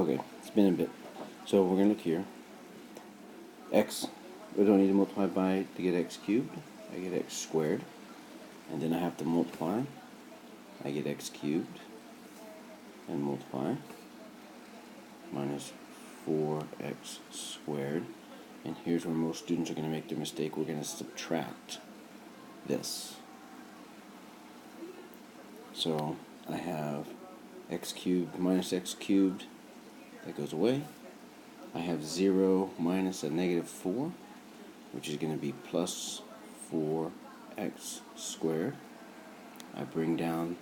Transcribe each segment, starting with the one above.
Okay, it's been a bit. So we're going to look here. X, we don't need to multiply by to get x cubed. I get x squared. And then I have to multiply. I get x cubed. And multiply. Minus 4x squared. And here's where most students are going to make their mistake. We're going to subtract this. So I have x cubed minus x cubed. That goes away. I have 0 minus a negative 4, which is going to be plus 4x squared. I bring down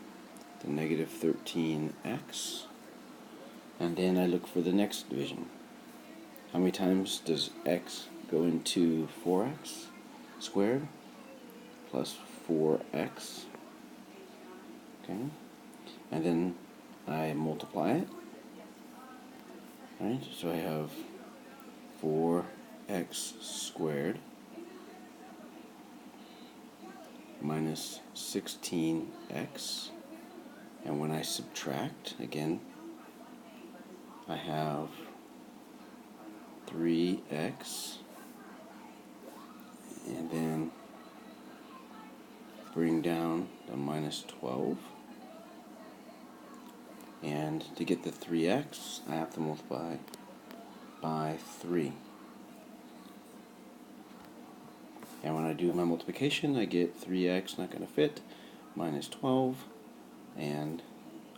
the negative 13x. And then I look for the next division. How many times does x go into 4x squared? Plus 4x. Okay. And then I multiply it. Right? So I have 4x squared minus 16x. And when I subtract, again, I have 3x, and then bring down the minus 12. And to get the 3x, I have to multiply by 3. And when I do my multiplication, I get 3x, not going to fit, minus 12, and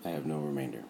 I have no remainder.